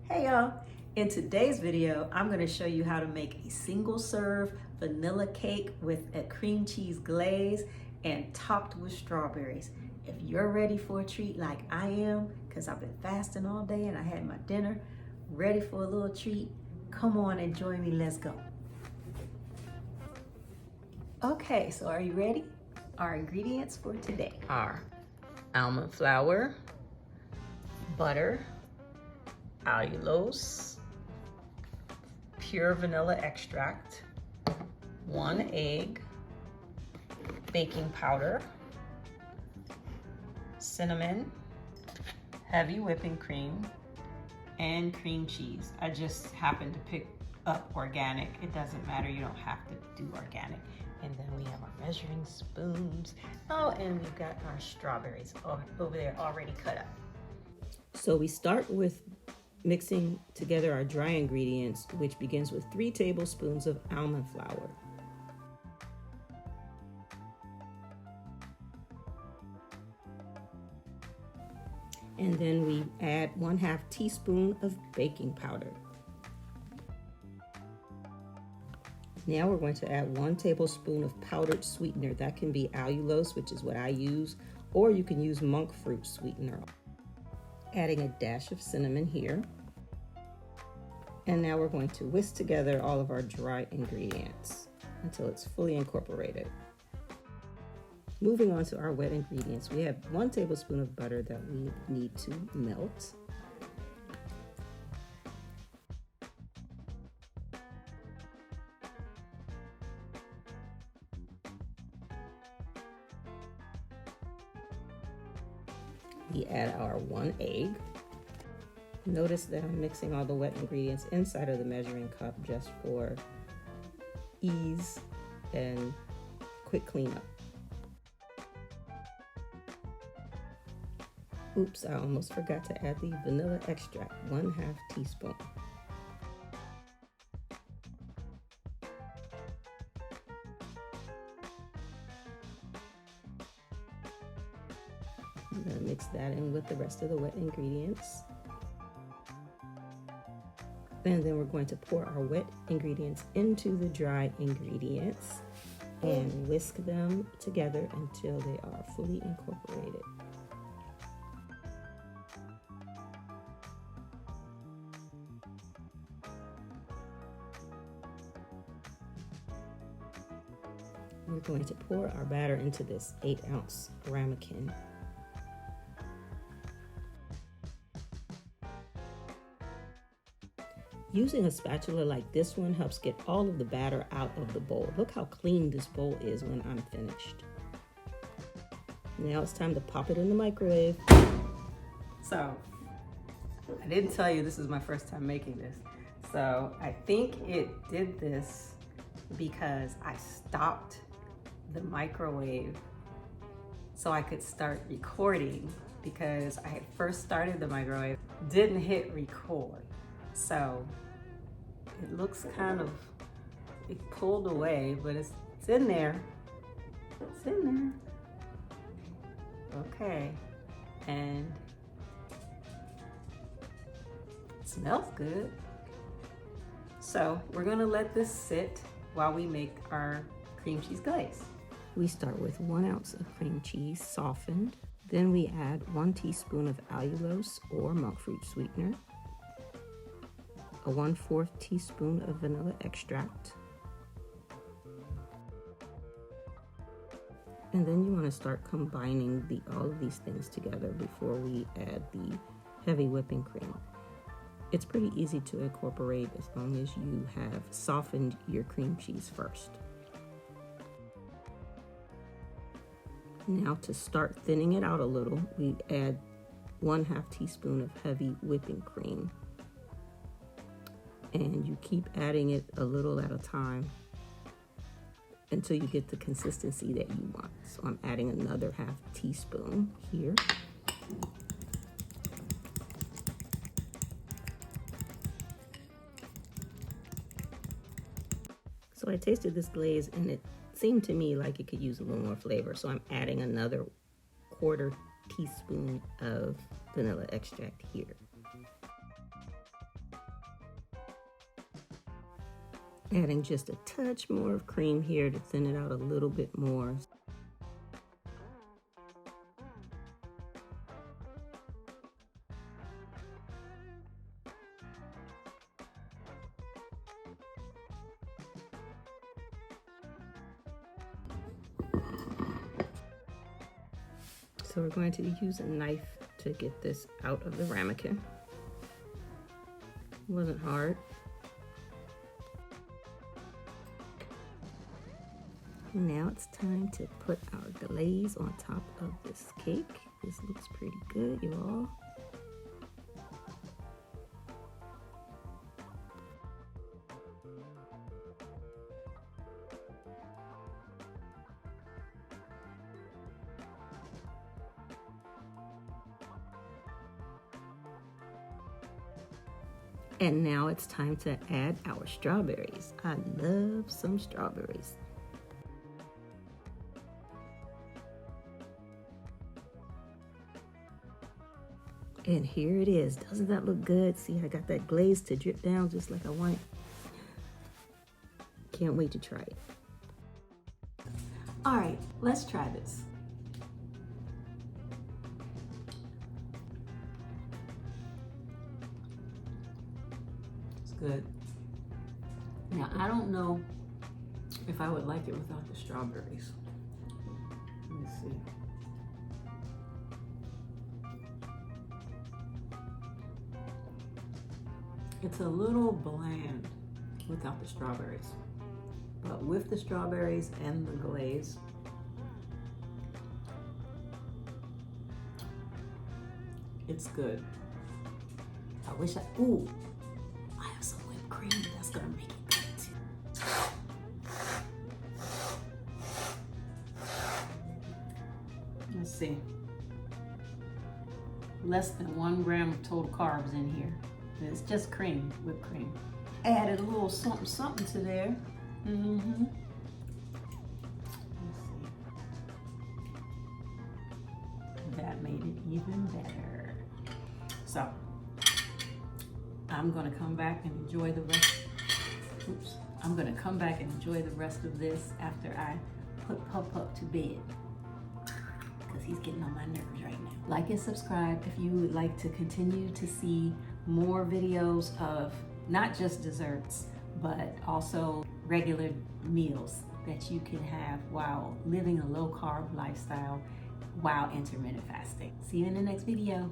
Hey y'all, in today's video, I'm gonna show you how to make a single serve vanilla cake with a cream cheese glaze and topped with strawberries. If you're ready for a treat like I am, because I've been fasting all day and I had my dinner, ready for a little treat, come on and join me, let's go. Okay, so are you ready? Our ingredients for today are almond flour, butter, allulose, pure vanilla extract, 1 egg, baking powder, cinnamon, heavy whipping cream, and cream cheese. I just happened to pick up organic. It doesn't matter, you don't have to do organic. And then we have our measuring spoons. Oh, and we've got our strawberries over there already cut up. So we start with mixing together our dry ingredients, which begins with 3 tablespoons of almond flour. And then we add 1/2 teaspoon of baking powder. Now we're going to add 1 tablespoon of powdered sweetener. That can be allulose, which is what I use, or you can use monk fruit sweetener. Adding a dash of cinnamon here. And now we're going to whisk together all of our dry ingredients until it's fully incorporated. Moving on to our wet ingredients, we have 1 tablespoon of butter that we need to melt. We add our 1 egg. Notice that I'm mixing all the wet ingredients inside of the measuring cup just for ease and quick cleanup. Oops, I almost forgot to add the vanilla extract, 1/2 teaspoon. I'm gonna mix that in with the rest of the wet ingredients. And then we're going to pour our wet ingredients into the dry ingredients and whisk them together until they are fully incorporated. We're going to pour our batter into this 8-ounce ramekin. Using a spatula like this one helps get all of the batter out of the bowl. Look how clean this bowl is when I'm finished. Now it's time to pop it in the microwave. So, I didn't tell you this is my first time making this. So, I think it did this because I stopped the microwave so I could start recording, because I had first started the microwave, didn't hit record. So it looks kind of, it pulled away, but it's in there. It's in there. Okay. And it smells good. So we're gonna let this sit while we make our cream cheese glaze. We start with 1 ounce of cream cheese softened. Then we add 1 teaspoon of allulose or monk fruit sweetener, a 1/4 teaspoon of vanilla extract. And then you want to start combining all of these things together before we add the heavy whipping cream. It's pretty easy to incorporate as long as you have softened your cream cheese first. Now to start thinning it out a little, we add 1/2 teaspoon of heavy whipping cream. And you keep adding it a little at a time until you get the consistency that you want. So I'm adding another 1/2 teaspoon here. So I tasted this glaze and it seemed to me like it could use a little more flavor. So I'm adding another 1/4 teaspoon of vanilla extract here. Adding just a touch more of cream here to thin it out a little bit more. So we're going to use a knife to get this out of the ramekin. It wasn't hard. Now it's time to put our glaze on top of this cake. This looks pretty good, you all. And now it's time to add our strawberries. I love some strawberries. And here it is. Doesn't that look good? See, I got that glaze to drip down just like I want. Can't wait to try it. All right, let's try this. Good. Now, I don't know if I would like it without the strawberries. Let me see. It's a little bland without the strawberries, but with the strawberries and the glaze, it's good. I wish ooh, I have some whipped cream that's gonna make it good too. Let's see. Less than 1 gram of total carbs in here. It's just cream, whipped cream. Added a little something something to there. Let's see. That made it even better. So I'm gonna come back and enjoy the rest. Oops. I'm gonna come back and enjoy the rest of this after I put Pup up to bed, because he's getting on my nerves right now. Like and subscribe if you would like to continue to see more videos of not just desserts, but also regular meals that you can have while living a low-carb lifestyle while intermittent fasting. See you in the next video.